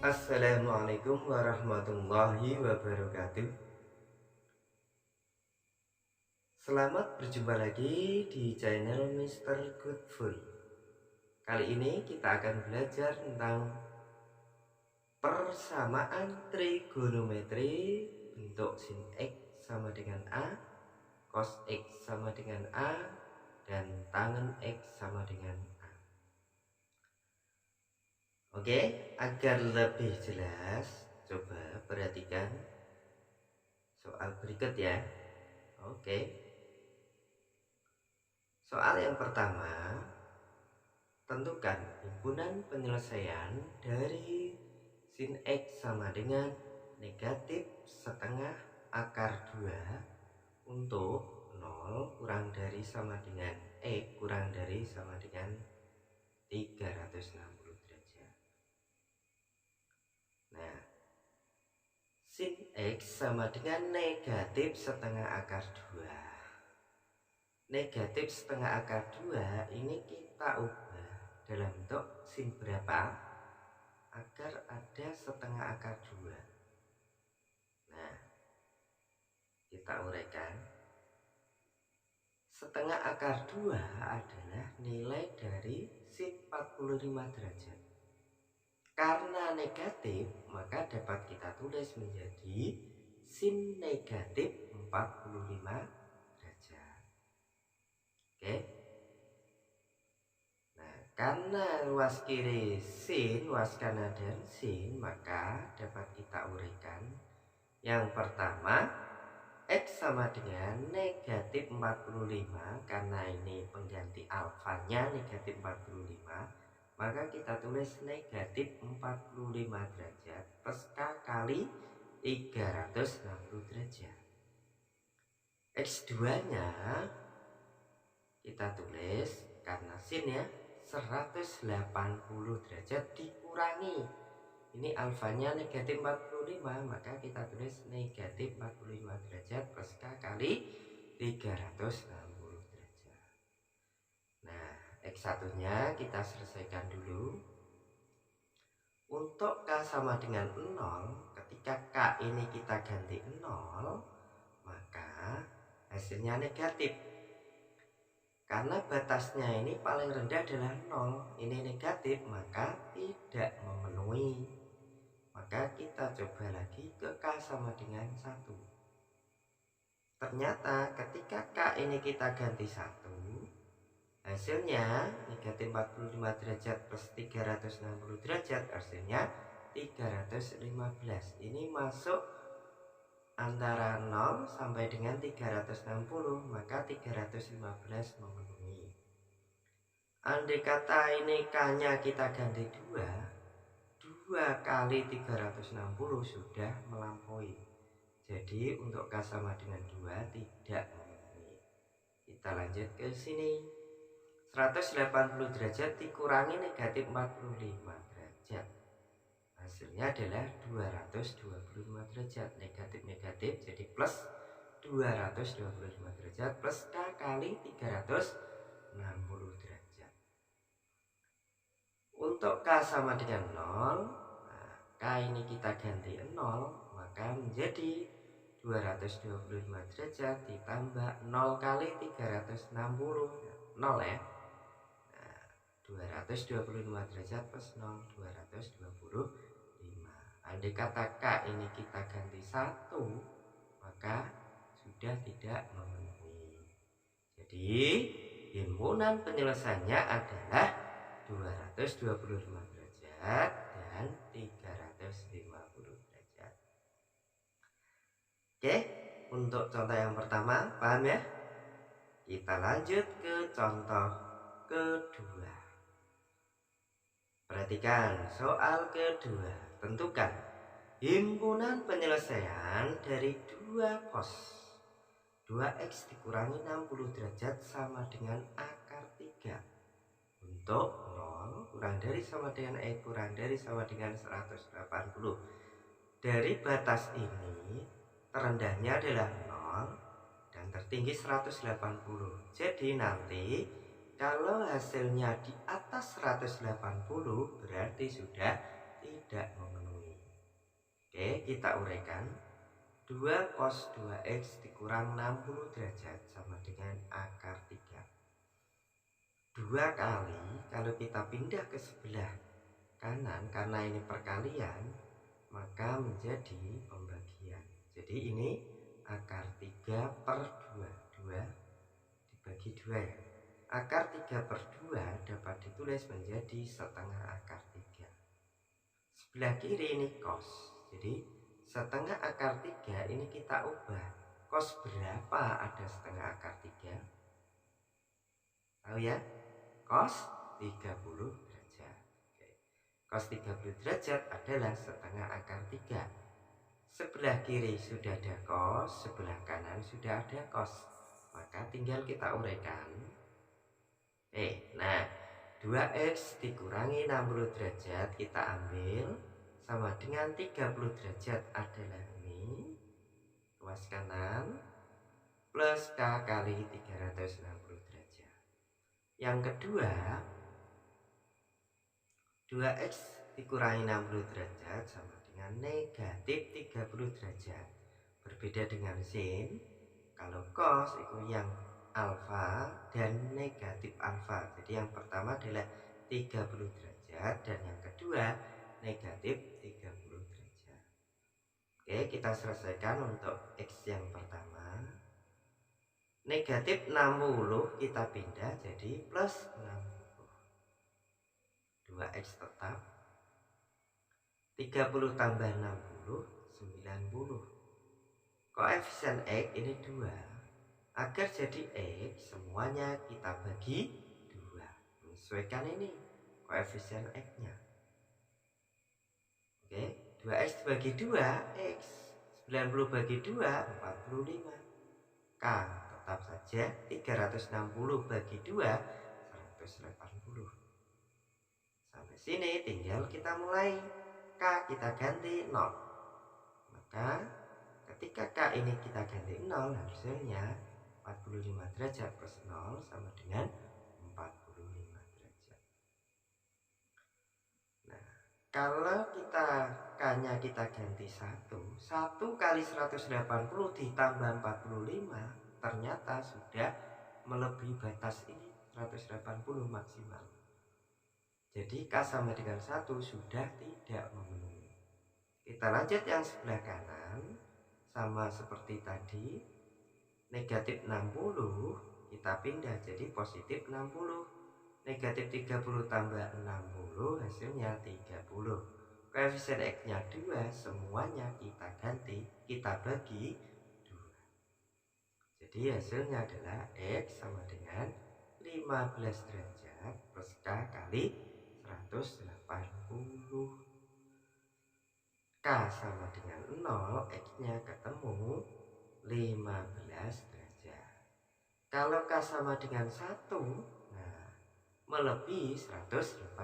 Assalamualaikum warahmatullahi wabarakatuh. Selamat berjumpa lagi di channel Mr. Goodful. Kali ini kita akan belajar tentang persamaan trigonometri bentuk sin X sama dengan A, cos X sama dengan A, dan tangen X sama dengan A. Oke, agar lebih jelas, coba perhatikan soal berikut ya. Oke. Soal yang pertama, tentukan himpunan penyelesaian dari sin X sama dengan negatif setengah akar 2 untuk 0 kurang dari sama dengan X kurang dari sama dengan 360 derajat. Nah, sin X sama dengan negatif setengah akar 2. Negatif setengah akar 2 ini kita ubah dalam bentuk sin berapa agar ada setengah akar 2. Nah, kita uraikan. Setengah akar 2 adalah nilai dari sin 45 derajat. Karena negatif, maka dapat kita tulis menjadi sin negatif 45 derajat. Oke. Karena luas kiri sin, luas kanan dan sin, maka dapat kita uraikan. Yang pertama, X sama dengan negatif 45. Karena ini pengganti alfanya negatif 45, maka kita tulis negatif 45 derajat plus K kali 360 derajat. X2 nya kita tulis karena sin ya 180 derajat dikurangi, ini alfanya negatif 45, maka kita tulis negatif 45 derajat plus K kali 360 derajat. Nah, X1 nya kita selesaikan dulu. Untuk K sama dengan 0, ketika K ini kita ganti 0, maka hasilnya negatif. Karena batasnya ini paling rendah adalah 0, ini negatif, maka tidak memenuhi. Maka kita coba lagi ke K sama dengan 1. Ternyata ketika K ini kita ganti 1, hasilnya negatif 45 derajat plus 360 derajat, hasilnya 315. Ini masuk antara 0 sampai dengan 360, maka 315 memenuhi. Andai kata ini K nya kita ganti 2 kali 360 sudah melampaui. Jadi untuk K sama dengan 2 tidak memenuhi. Kita lanjut ke sini. 180 derajat dikurangi negatif 45 derajat, hasilnya adalah 225 derajat. Negatif-negatif jadi plus 225 derajat plus K kali 360 derajat. Untuk K sama dengan 0, nah, K ini kita ganti 0, maka menjadi 225 derajat ditambah 0 kali 360, 0 ya. 225 derajat plus 0, 225. Andai kata K ini kita ganti 1, maka sudah tidak memenuhi. Jadi himpunan penyelesaiannya adalah 225 derajat dan 350 derajat. Oke, untuk contoh yang pertama paham ya? Kita lanjut ke contoh kedua. Perhatikan soal kedua. Tentukan himpunan penyelesaian dari dua cos 2x dikurangi 60 derajat sama dengan akar 3 untuk 0 kurang dari sama dengan X kurang dari sama dengan 180. Dari batas ini terendahnya adalah 0 dan tertinggi 180. Jadi nanti kalau hasilnya di atas 180 berarti sudah tidak memenuhi. Oke, kita uraikan. 2 cos 2x dikurang 60 derajat sama dengan akar 3. 2 kali kalau kita pindah ke sebelah kanan karena ini perkalian, maka menjadi pembagian. Jadi ini akar 3 per 2. 2 dibagi 2 ya. Akar 3 per 2 dapat ditulis menjadi setengah akar 3. Sebelah kiri ini cos. Jadi setengah akar 3 ini kita ubah. Cos berapa ada setengah akar 3? Tahu ya? Cos 30 derajat. Oke. Cos 30 derajat adalah setengah akar 3. Sebelah kiri sudah ada cos, sebelah kanan sudah ada cos. Maka tinggal kita uraikan. Nah 2x dikurangi 60 derajat kita ambil sama dengan 30 derajat adalah ini. Ruas kanan plus K kali 360 derajat. Yang kedua 2x dikurangi 60 derajat sama dengan negatif 30 derajat. Berbeda dengan sin, kalau cos itu yang alfa dan negatif alfa. Jadi yang pertama adalah 30 derajat dan yang kedua negatif 30 derajat. Oke, kita selesaikan untuk x yang pertama. Negatif 60 kita pindah jadi plus 60. 2x tetap. 30 tambah 60 90. Koefisien x ini 2. Agar jadi x semuanya kita bagi 2. Menyesuaikan ini koefisien x-nya. Oke, 2x dibagi 2 x. 90 bagi 2 45. K tetap saja 360 bagi 2 180. Sampai sini tinggal kita mulai. K kita ganti 0. Maka ketika K ini kita ganti 0, hasilnya 45 derajat plus 0 sama dengan 45 derajat. Nah, kalau kita K-nya kita ganti 1 kali 180 ditambah 45 ternyata sudah melebihi batas ini 180 maksimal. Jadi K sama dengan 1 sudah tidak memenuhi. Kita lanjut yang sebelah kanan. Sama seperti tadi, negatif 60 kita pindah jadi positif 60. Negatif 30 tambah 60 hasilnya 30. Koefisien x-nya 2, semuanya kita ganti, kita bagi 2. Jadi hasilnya adalah x sama dengan 15 derajat plus K kali 180. K sama dengan 0, x-nya ketemu 15 derajat. Kalau K sama dengan 1, nah melebihi 180.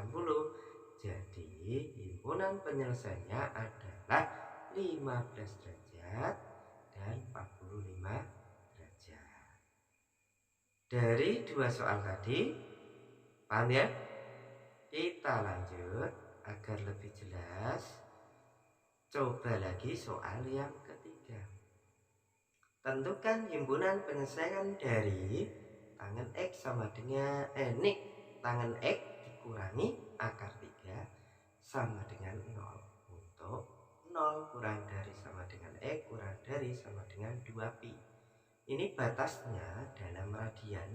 Jadi himpunan penyelesaiannya adalah 15 derajat dan 45 derajat. Dari dua soal tadi, paham ya? Kita lanjut agar lebih jelas. Coba lagi soal yang ketiga. Tentukan himpunan penyelesaian dari tangan X sama dengan tangan X dikurangi akar 3 sama dengan 0 untuk 0 kurang dari sama dengan X kurang dari sama dengan 2pi. Ini batasnya dalam radian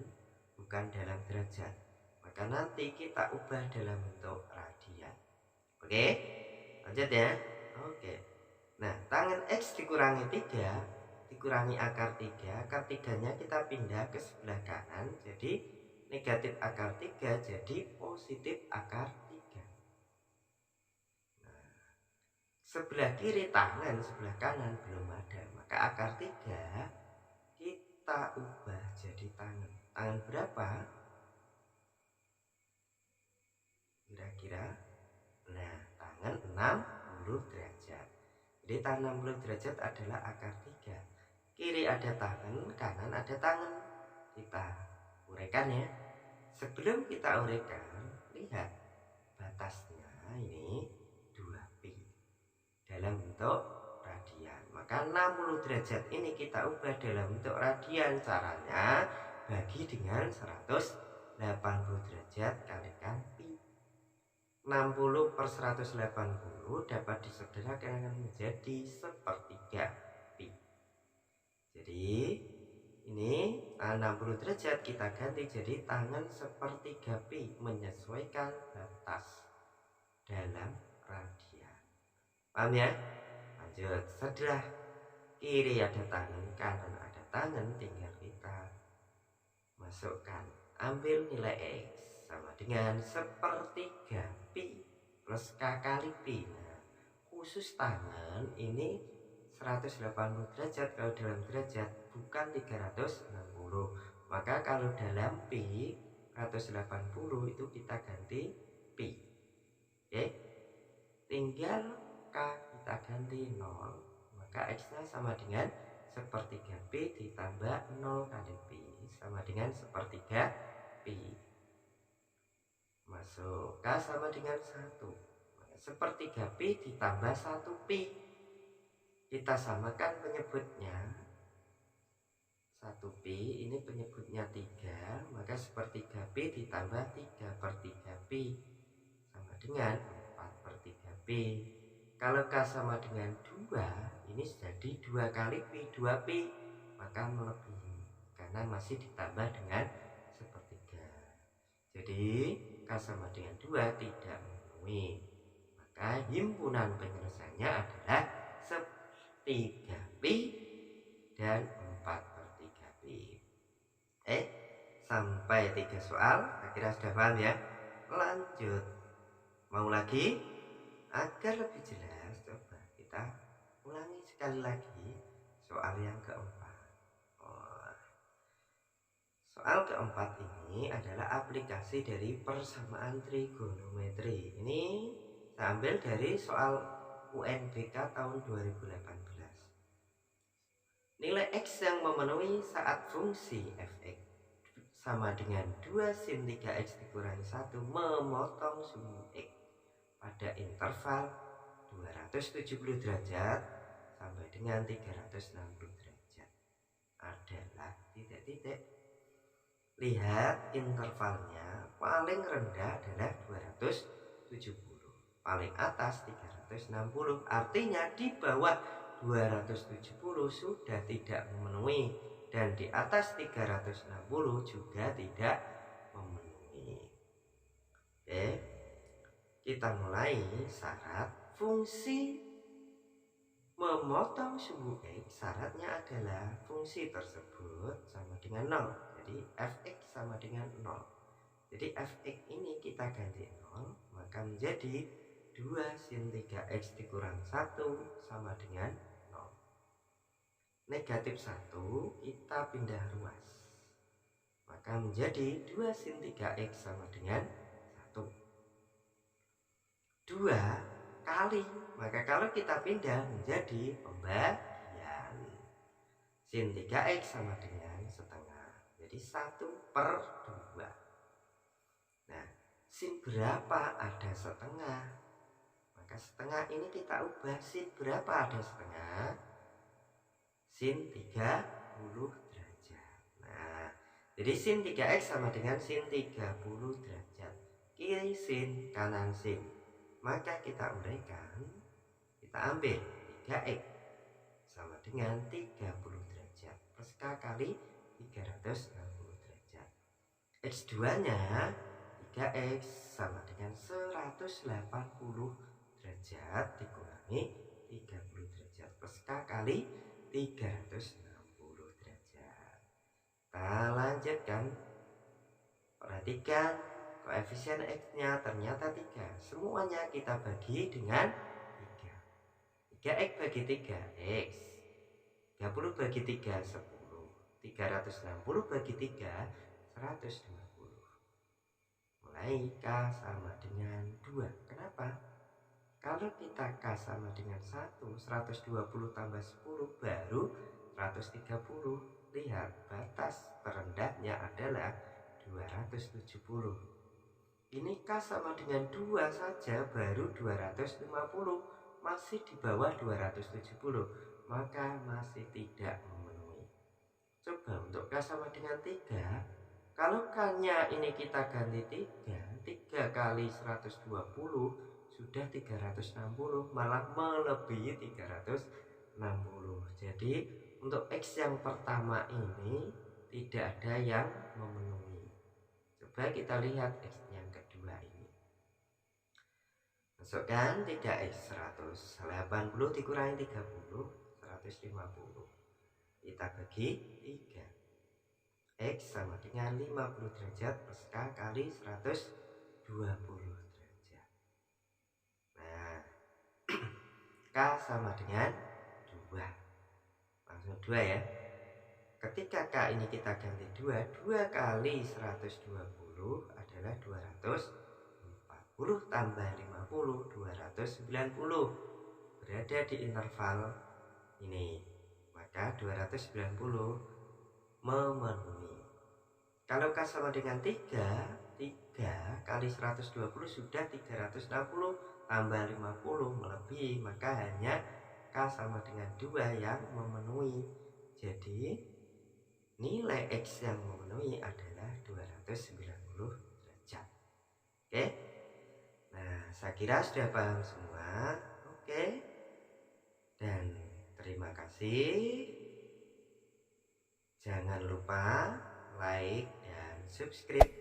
bukan dalam derajat. Maka nanti kita ubah dalam bentuk radian. Oke, lanjut ya. Oke. Nah, tangan X dikurangi 3 dikurangi akar 3. Akar 3-nya kita pindah ke sebelah kanan. Jadi negatif akar 3 jadi positif akar 3. Nah, sebelah kiri tangan, sebelah kanan belum ada. Maka akar 3 kita ubah jadi tangan. Tangan berapa? Kira-kira? Nah, tangan 60 derajat. Jadi tangan 60 derajat adalah akar 3. Kiri ada tangan, kanan ada tangan. Kita uraikan ya. Sebelum kita uraikan, lihat batasnya ini 2pi. Dalam dalam bentuk radian. Maka 60 derajat ini kita ubah dalam bentuk radian. Caranya bagi dengan 180 derajat kalikan pi. 60 per 180 dapat disederhanakan menjadi sepertiga pi. Jadi ini 60 derajat kita ganti jadi tangan sepertiga pi menyesuaikan batas dalam radian. Paham ya? Lanjut, setelah kiri ada tangan, kanan ada tangan, tinggal kita masukkan, ambil nilai X sama dengan sepertiga pi plus K kali pi. Nah, khusus tangan ini 180 derajat kalau dalam derajat, bukan 360. Maka kalau dalam pi 180 itu kita ganti pi. Oke, tinggal K kita ganti 0, maka X nya sama dengan sepertiga pi ditambah 0 kali pi sama dengan sepertiga pi. Masuk, K sama dengan 1, sepertiga pi ditambah 1 pi. Kita samakan penyebutnya, 1 pi ini penyebutnya 3, maka sepertiga pi ditambah 3 per 3 pi sama dengan 4 per 3 pi. Kalau K sama dengan 2, ini jadi 2 kali pi, 2 pi, maka melebihi karena masih ditambah dengan sepertiga. Jadi K sama dengan 2 tidak memenuhi, maka himpunan penyelesaiannya adalah 3 pi dan 4 per 3 pi. Sampai 3 soal, kira-kira sudah paham ya? Lanjut, mau lagi? Agar lebih jelas, coba kita ulangi sekali lagi soal yang keempat. Soal keempat ini adalah aplikasi dari persamaan trigonometri. Ini saya ambil dari soal UNBK tahun 2018. Nilai X yang memenuhi saat fungsi fx sama dengan 2 sin 3x dikurangi 1 memotong sumbu X pada interval 270 derajat sampai dengan 360 derajat adalah titik-titik. Lihat intervalnya, paling rendah adalah 270, paling atas 360. Artinya di bawah 270 sudah tidak memenuhi, dan di atas 360 juga tidak memenuhi. Oke, kita mulai. Syarat fungsi memotong sumbu X, syaratnya adalah fungsi tersebut sama dengan 0. Jadi fx sama dengan 0. Jadi fx ini kita ganti 0, maka menjadi 2 sin 3x dikurang 1 sama dengan 0. Negatif 1 kita pindah ruas, maka menjadi 2 sin 3x sama dengan 1. 2 kali, maka kalau kita pindah menjadi pembagian, sin 3x sama dengan setengah, jadi 1 per 2. Nah, sin berapa ada setengah, maka setengah ini kita ubah sin berapa ada setengah, sin 30 derajat. Nah, jadi sin 3x sama dengan sin 30 derajat. Kiri sin, kanan sin. Maka kita uraikan, kita ambil 3x sama dengan 30 derajat plus K kali 360 derajat. X2 nya 3x sama dengan 180 derajat dikurangi 30 derajat plus K kali 360 derajat. Kita lanjutkan. Perhatikan, koefisien X-nya ternyata 3. Semuanya kita bagi dengan 3. 3x bagi 3, X. 30 bagi 3, 10. 360 bagi 3, 120. Mulai K sama dengan 2. Kenapa? Kalau kita K sama dengan 1, 120 tambah 10 baru 130. Lihat, batas terendahnya adalah 270. Ini K sama dengan 2 saja baru 250. masih di bawah 270, maka masih tidak memenuhi. Coba untuk K sama dengan 3, kalau K-nya ini kita ganti 3 kali 120 sudah 360, malah melebihi 360. Jadi untuk X yang pertama ini tidak ada yang memenuhi. Coba kita lihat X yang kedua ini. Masukkan 3X 180 dikurangi 30, 150. Kita bagi 3. X sama dengan 50 derajat plus K kali 120 derajat. Nah, K sama dengan 2. Langsung 2 ya. Ketika K ini kita ganti 2 kali 120 adalah 240 tambah 50, 290. Berada di interval ini, maka 290 memenuhi. Kalau K sama dengan 3 kali 120 sudah 360 tambah 50 melebihi, maka hanya K sama dengan 2 yang memenuhi. Jadi nilai X yang memenuhi adalah 290 derajat. Oke. Nah, saya kira sudah paham semua. Oke. Dan terima kasih. Jangan lupa like dan subscribe.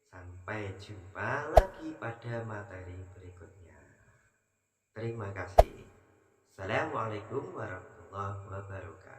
Sampai jumpa lagi pada materi berikutnya. Terima kasih. Assalamualaikum warahmatullahi wabarakatuh.